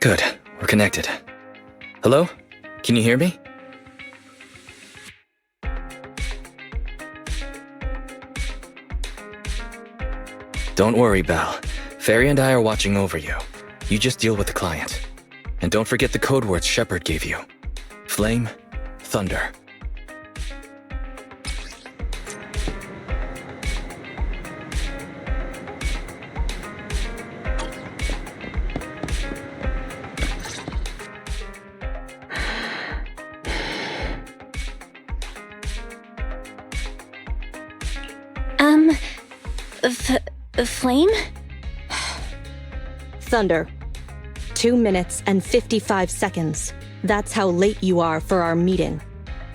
Good, we're connected. Hello? Can you hear me? Don't worry, Belle. Fairy and I are watching over you. You just deal with the client. And don't forget the code words Shepard gave you. Flame, thunder. Flame? Thunder. 2 minutes and 55 seconds. That's how late you are for our meeting.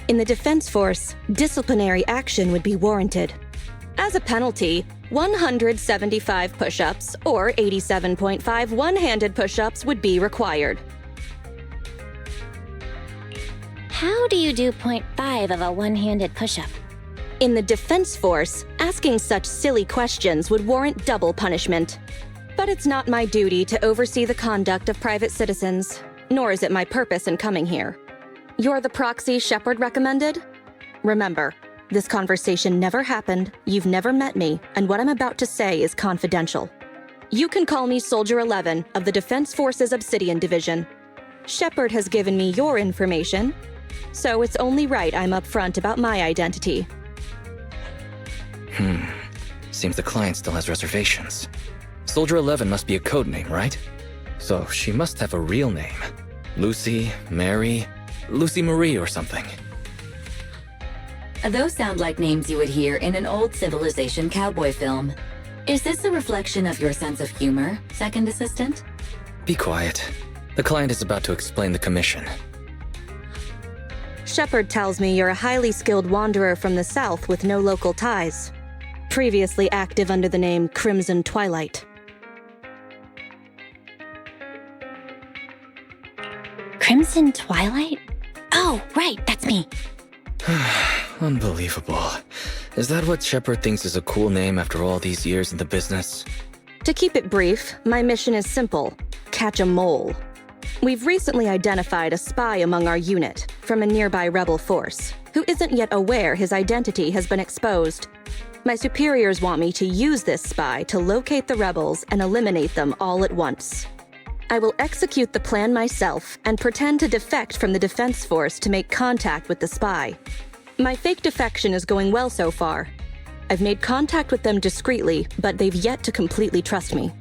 In the Defense Force, disciplinary action would be warranted. As a penalty, 175 push-ups or 87.5 one-handed push-ups would be required. How do you do 0.5 of a one-handed push-up? In the Defense Force, asking such silly questions would warrant double punishment. But it's not my duty to oversee the conduct of private citizens, nor is it my purpose in coming here. You're the proxy Shepard recommended? Remember, this conversation never happened, you've never met me, and what I'm about to say is confidential. You can call me Soldier 11 of the Defense Force's Obsidian Division. Shepard has given me your information, so it's only right I'm upfront about my identity. Seems the client still has reservations. Soldier 11 must be a code name, right? So she must have a real name. Lucy, Mary, Lucy Marie or something. Those sound like names you would hear in an old civilization cowboy film. Is this a reflection of your sense of humor, second assistant? Be quiet. The client is about to explain the commission. Shepard tells me you're a highly skilled wanderer from the south with no local ties. Previously active under the name Crimson Twilight. Crimson Twilight? Oh, right, that's me. Unbelievable. Is that what Shepard thinks is a cool name after all these years in the business? To keep it brief, my mission is simple: catch a mole. We've recently identified a spy among our unit from a nearby rebel force, who isn't yet aware his identity has been exposed. My superiors want me to use this spy to locate the rebels and eliminate them all at once. I will execute the plan myself and pretend to defect from the Defense Force to make contact with the spy. My fake defection is going well so far. I've made contact with them discreetly, but they've yet to completely trust me.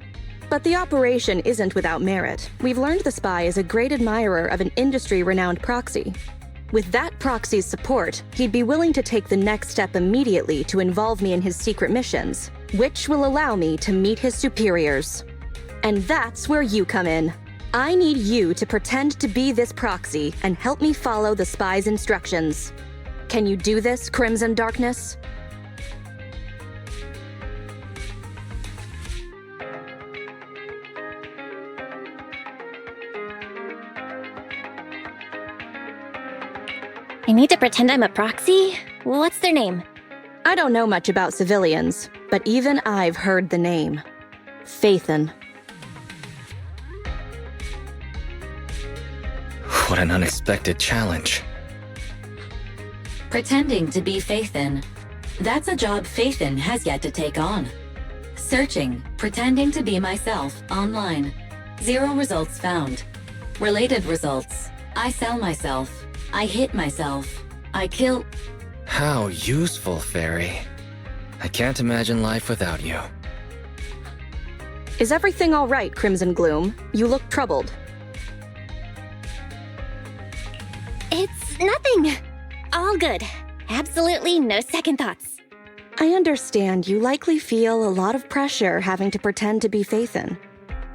But the operation isn't without merit. We've learned the spy is a great admirer of an industry-renowned proxy. With that proxy's support, he'd be willing to take the next step immediately to involve me in his secret missions, which will allow me to meet his superiors. And that's where you come in. I need you to pretend to be this proxy and help me follow the spy's instructions. Can you do this, Crimson Darkness? I need to pretend I'm a proxy? What's their name? I don't know much about civilians, but even I've heard the name. Phaeton. What an unexpected challenge. Pretending to be Phaeton. That's a job Phaeton has yet to take on. Searching, pretending to be myself, online. 0 results found. Related results. I sell myself. I hit myself. I kill... How useful, Fairy. I can't imagine life without you. Is everything all right, Crimson Gloom? You look troubled. It's nothing. All good. Absolutely no second thoughts. I understand you likely feel a lot of pressure having to pretend to be Phaeton.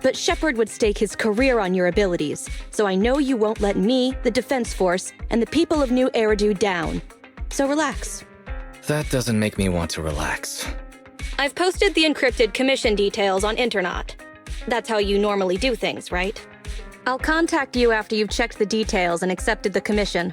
But Shepard would stake his career on your abilities, so I know you won't let me, the Defense Force, and the people of New Eridu down. So relax. That doesn't make me want to relax. I've posted the encrypted commission details on Internet. That's how you normally do things, right? I'll contact you after you've checked the details and accepted the commission.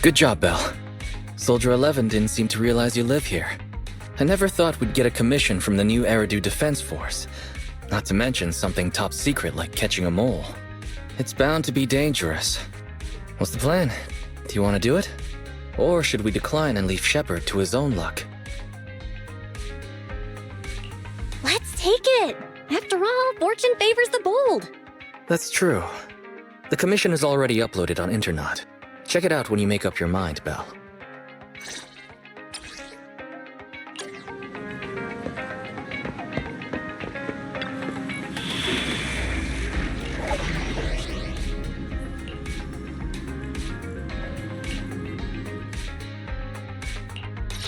Good job, Belle. Soldier 11 didn't seem to realize you live here. I never thought we'd get a commission from the new Eridu Defense Force. Not to mention something top secret like catching a mole. It's bound to be dangerous. What's the plan? Do you want to do it? Or should we decline and leave Shepard to his own luck? Let's take it! After all, fortune favors the bold. That's true. The commission is already uploaded on Internet. Check it out when you make up your mind, Belle.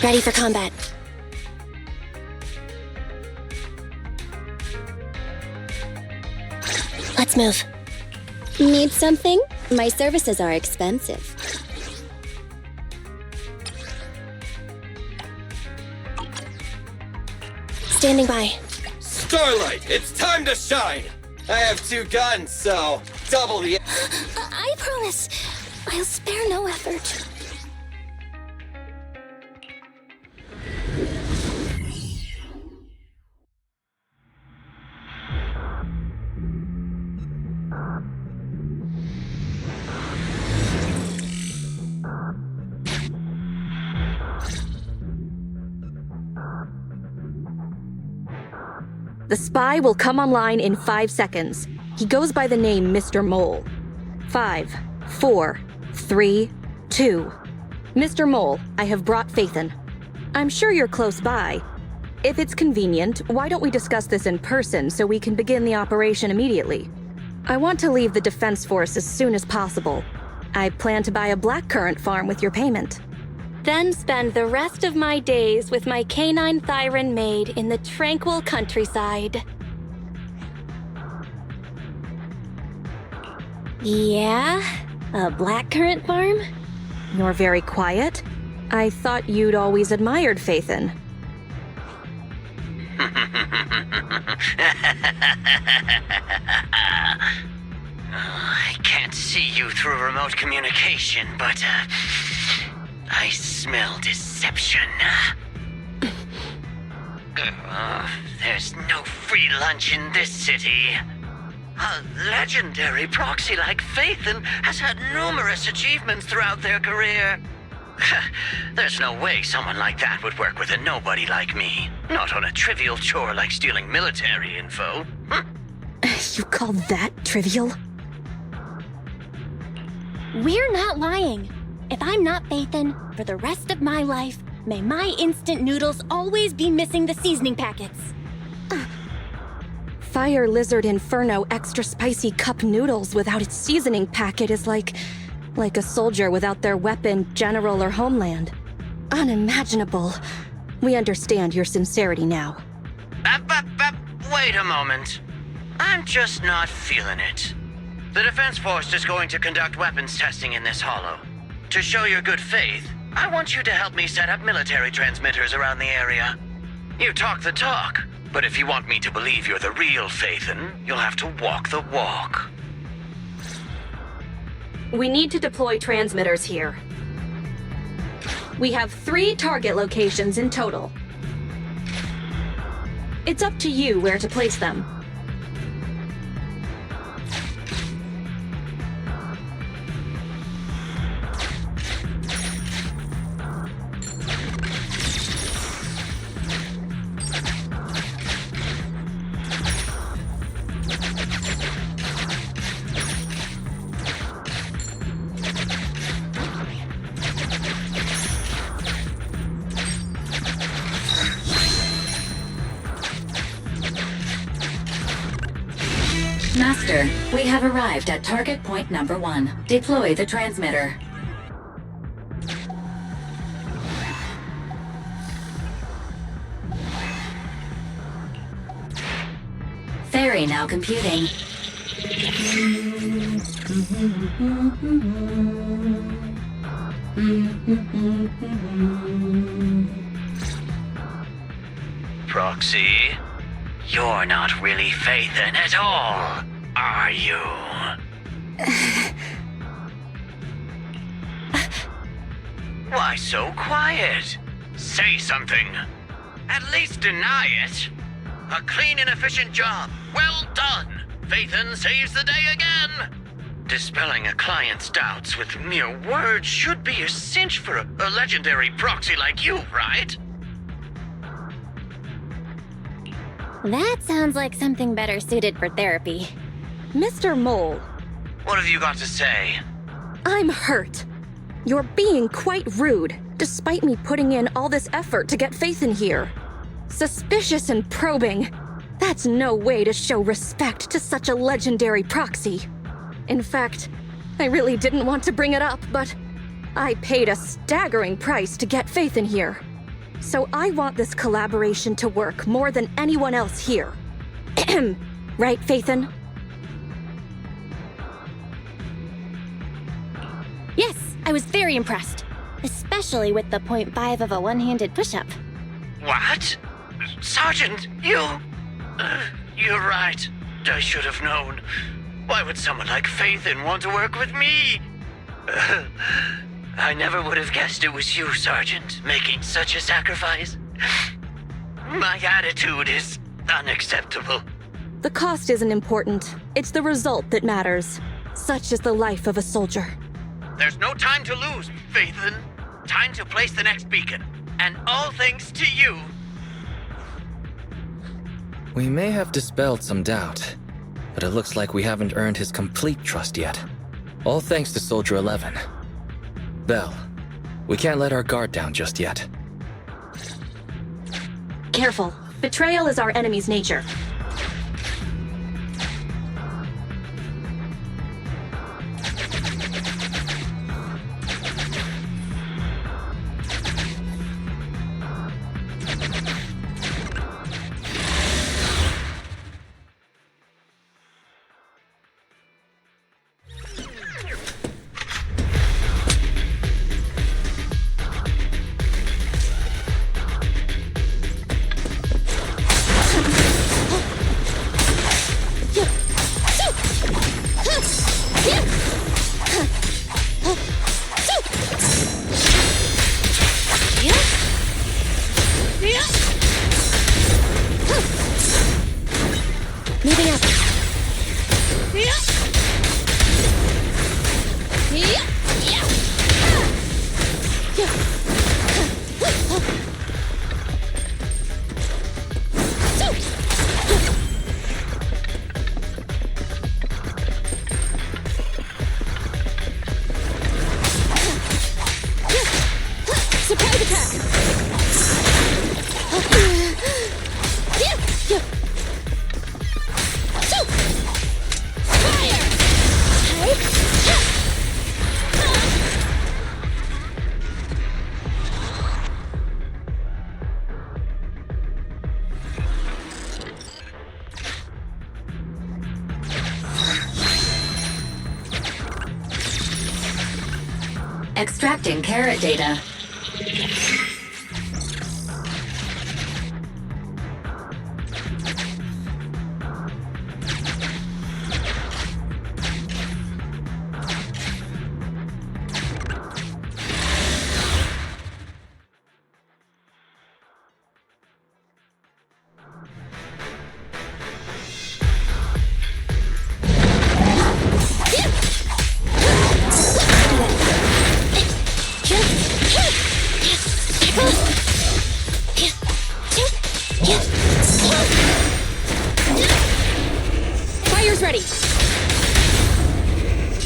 Ready for combat. Let's move. Need something? My services are expensive. Standing by. Starlight, it's time to shine! I have 2 guns, so double the... I promise. I'll spare no effort. The spy will come online in 5 seconds. He goes by the name Mr. Mole. 5, 4, 3, 2. Mr. Mole, I have brought Phaeton. I'm sure you're close by. If it's convenient, why don't we discuss this in person so we can begin the operation immediately? I want to leave the Defense Force as soon as possible. I plan to buy a blackcurrant farm with your payment. Then spend the rest of my days with my canine Thyron maid in the tranquil countryside. Yeah? A blackcurrant farm? You're very quiet. I thought you'd always admired Phaeton. I can't see you through remote communication, but I smell deception. There's no free lunch in this city. A legendary proxy like Phaeton has had numerous achievements throughout their career. There's no way someone like that would work with a nobody like me. Not on a trivial chore like stealing military info. You call that trivial? We're not lying. If I'm not Phaeton, for the rest of my life, may my instant noodles always be missing the seasoning packets. Fire Lizard Inferno extra spicy cup noodles without its seasoning packet is like a soldier without their weapon, general, or homeland. Unimaginable. We understand your sincerity now. Wait a moment. I'm just not feeling it. The Defense Force is going to conduct weapons testing in this hollow. To show your good faith, I want you to help me set up military transmitters around the area. You talk the talk, but if you want me to believe you're the real Phaeton, you'll have to walk the walk. We need to deploy transmitters here. We have 3 target locations in total. It's up to you where to place them. Master, we have arrived at target point number 1. Deploy the transmitter. Ferry now computing. Proxy, you're not really Phaeton at all, are you? Why so quiet? Say something. At least deny it. A clean and efficient job. Well done. Phaeton saves the day again. Dispelling a client's doubts with mere words should be a cinch for a legendary proxy like you, right? That sounds like something better suited for therapy. Mr. Mole, What have you got to say? I'm hurt. You're being quite rude, despite me putting in all this effort to get Phaeton here. Suspicious and probing. That's no way to show respect to such a legendary proxy. In fact, I really didn't want to bring it up, but I paid a staggering price to get Phaeton here. So I want this collaboration to work more than anyone else here. Right, Phaeton? Yes, I was very impressed. Especially with the 0.5 of a one-handed push-up. What? Sergeant, you... you're right. I should have known. Why would someone like Phaeton want to work with me? I never would have guessed it was you, Sergeant, making such a sacrifice. My attitude is unacceptable. The cost isn't important. It's the result that matters. Such is the life of a soldier. There's no time to lose, Phaeton. Time to place the next beacon. And all thanks to you. We may have dispelled some doubt, but it looks like we haven't earned his complete trust yet. All thanks to Soldier 11. Belle, we can't let our guard down just yet. Careful. Betrayal is our enemy's nature. Moving up. Surprise attack! Extracting carrot data. Fire's ready.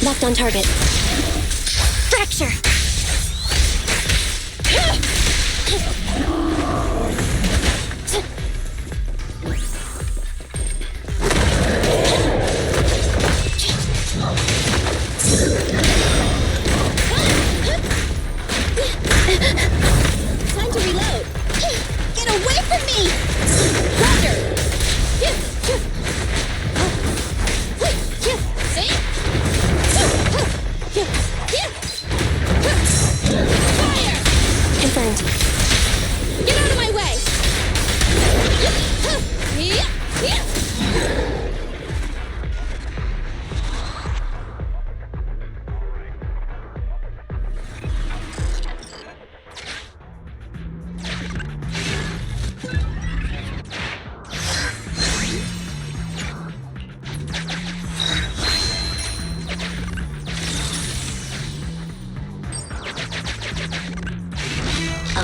Locked on target. Fracture. Time to reload. Get away from me! Roger! Fire! Confirmed.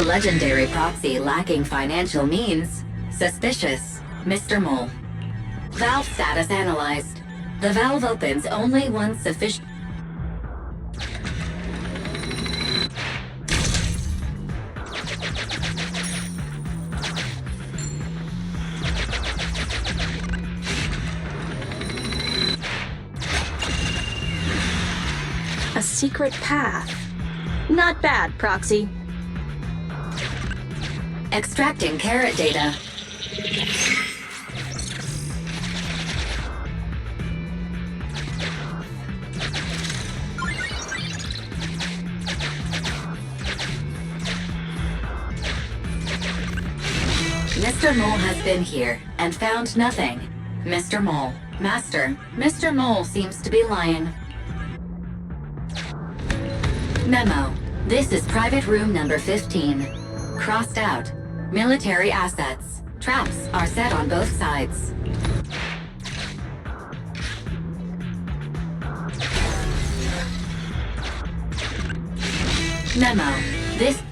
legendary proxy lacking financial means. Suspicious. Mr. Mole. Valve status analyzed. The valve opens only once sufficient. A secret path. Not bad, Proxy. Extracting carrot data. Mr. Mole has been here and found nothing. Mr. Mole. Master, Mr. Mole seems to be lying. Memo. This is private room number 15. Crossed out. Military assets. Traps are set on both sides. Memo. This...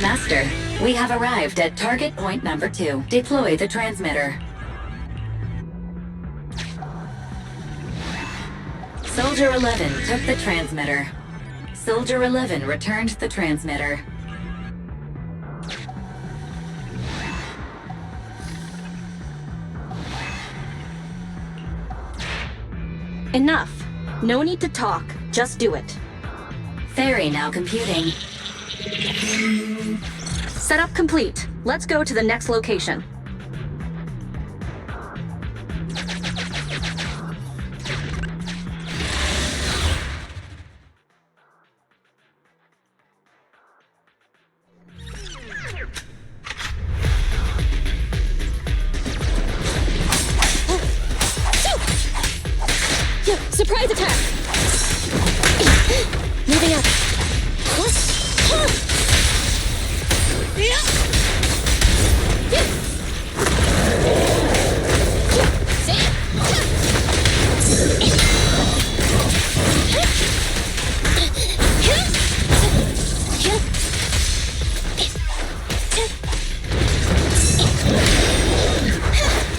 Master, we have arrived at target point number 2. Deploy the transmitter. Soldier 11 took the transmitter. Soldier 11 returned the transmitter. Enough. No need to talk. Just do it. Ferry now computing. Setup complete. Let's go to the next location. Surprise attack! Moving up.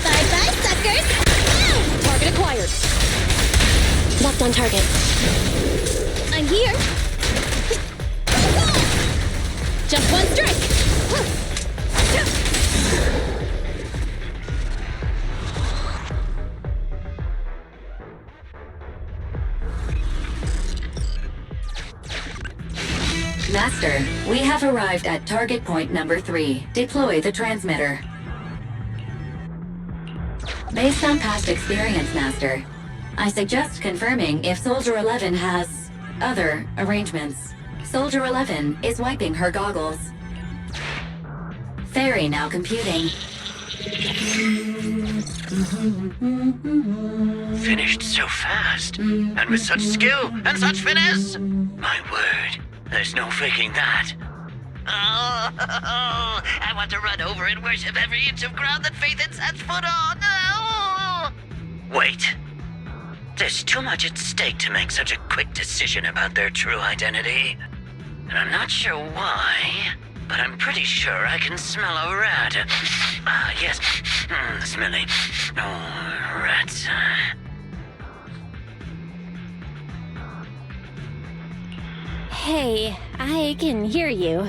Bye-bye, suckers! Target acquired. Locked on target. I'm here. Just one strike. Master, we have arrived at target point number 3. Deploy the transmitter. Based on past experience, Master, I suggest confirming if Soldier 11 has other arrangements. Soldier 11 is wiping her goggles. Ferry now computing. Finished so fast, and with such skill and such finesse. My word, there's no faking that. Oh, I want to run over and worship every inch of ground that Phaeton sets foot on. Oh. Wait. There's too much at stake to make such a quick decision about their true identity. And I'm not sure why, but I'm pretty sure I can smell a rat. Ah, yes. Smelly. Oh, rats. Hey, I can hear you.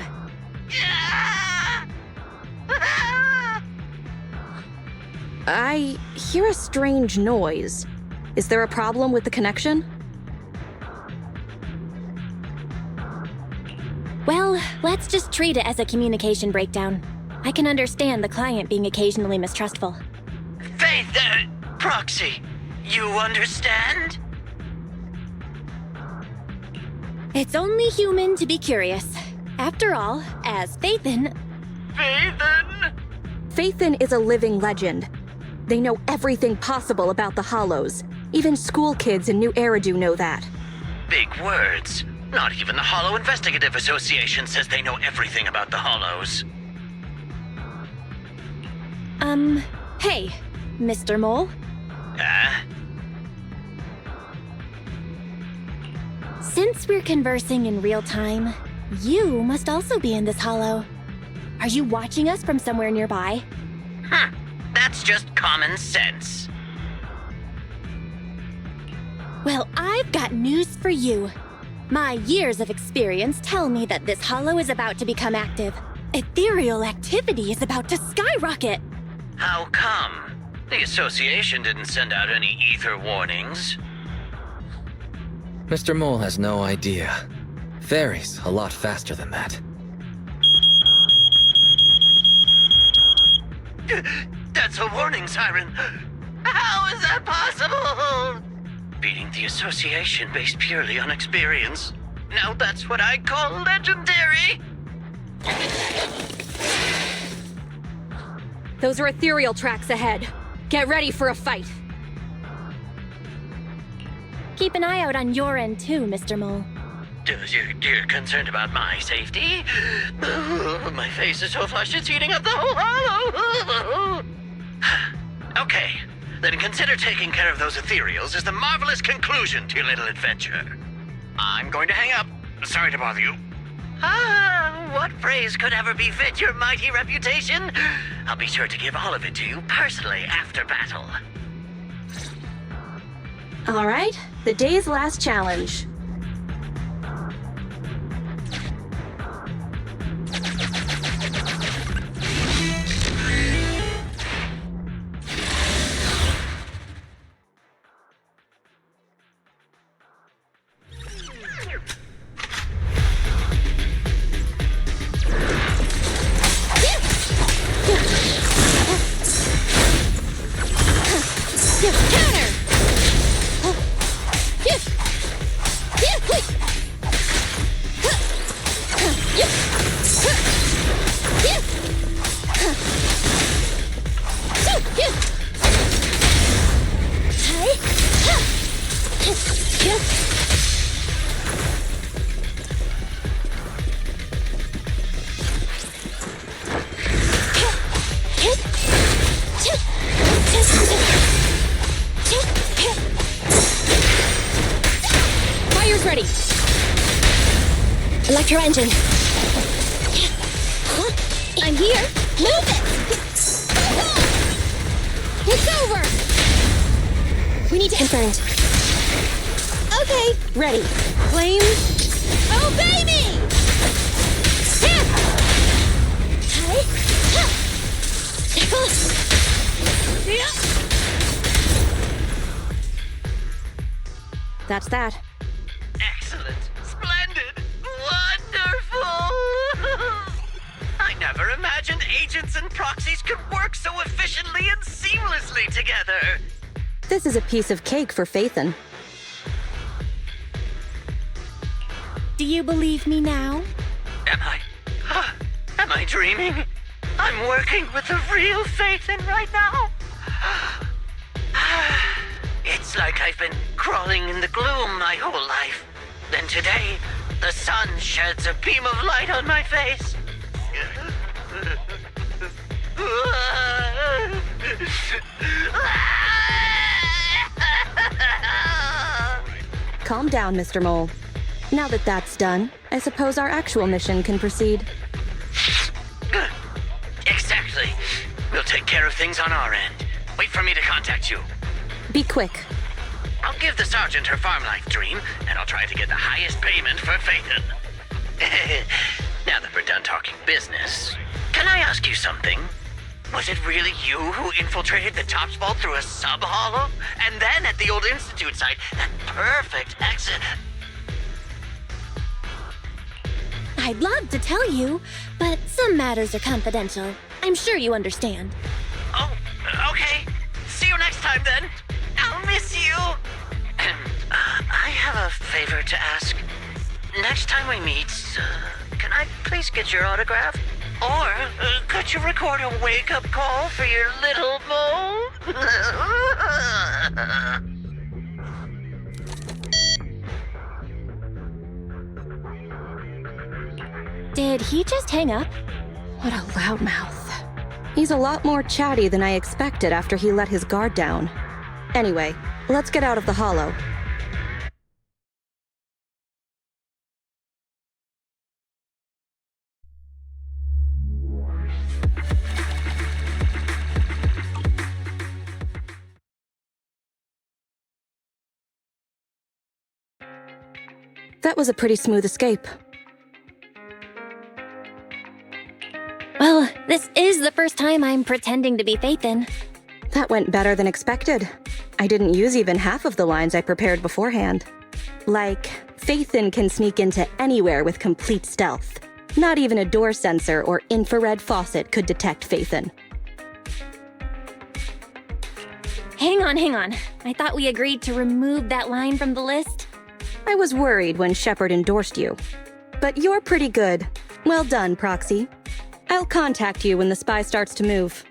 I hear a strange noise. Is there a problem with the connection? Well, let's just treat it as a communication breakdown. I can understand the client being occasionally mistrustful. Faith, Proxy, you understand? It's only human to be curious. After all, as Phaeton... Phaeton? Phaeton is a living legend. They know everything possible about the Hollows. Even school kids in New Eridu know that. Big words. Not even the Hollow Investigative Association says they know everything about the Hollows. Hey, Mr. Mole. Since we're conversing in real time, you must also be in this hollow. Are you watching us from somewhere nearby? That's just common sense. Well, I've got news for you. My years of experience tell me that this hollow is about to become active. Ethereal activity is about to skyrocket. How come? The association didn't send out any ether warnings. Mr. Mole has no idea. Varies a lot faster than that. That's a warning siren. How is that possible? Beating the association based purely on experience. Now that's what I call legendary. Those are ethereal tracks ahead. Get ready for a fight. Keep an eye out on your end too, Mr. Mole. You're concerned about my safety? My face is so flushed it's heating up the whole hollow. Okay, then consider taking care of those ethereals as the marvelous conclusion to your little adventure. I'm going to hang up. Sorry to bother you. What praise could ever befit your mighty reputation? I'll be sure to give all of it to you personally after battle. All right, the day's last challenge. Fire's ready. Electro engine. I'm here. Move it! It's over! We need to confirmed. Okay. Ready. Flame. Obey me! That's that. Excellent. Splendid. Wonderful. I never imagined agents and proxies could work so efficiently and seamlessly together. This is a piece of cake for Phaeton. Do you believe me now? Am I dreaming? I'm working with the real Phaeton right now. It's like I've been crawling in the gloom my whole life. Then today, the sun sheds a beam of light on my face. Calm down, Mr. Mole. Now that that's done, I suppose our actual mission can proceed. Exactly. We'll take care of things on our end. Wait for me to contact you. Be quick. I'll give the sergeant her farm life dream, and I'll try to get the highest payment for Phaeton. Now that we're done talking business, can I ask you something? Was it really you who infiltrated the Topps vault through a sub-hollow? And then at the old Institute site, that perfect exit... I'd love to tell you, but some matters are confidential. I'm sure you understand. Oh, okay. See you next time, then. I'll miss you. I have a favor to ask. Next time we meet, can I please get your autograph? Or could you record a wake-up call for your little mole? Did he just hang up? What a loudmouth. He's a lot more chatty than I expected after he let his guard down. Anyway, let's get out of the hollow. That was a pretty smooth escape. Well, this is the first time I'm pretending to be Phaeton. That went better than expected. I didn't use even half of the lines I prepared beforehand. Like, Phaeton can sneak into anywhere with complete stealth. Not even a door sensor or infrared faucet could detect Phaeton. Hang on. I thought we agreed to remove that line from the list. I was worried when Shepard endorsed you. But you're pretty good. Well done, Proxy. I'll contact you when the spy starts to move.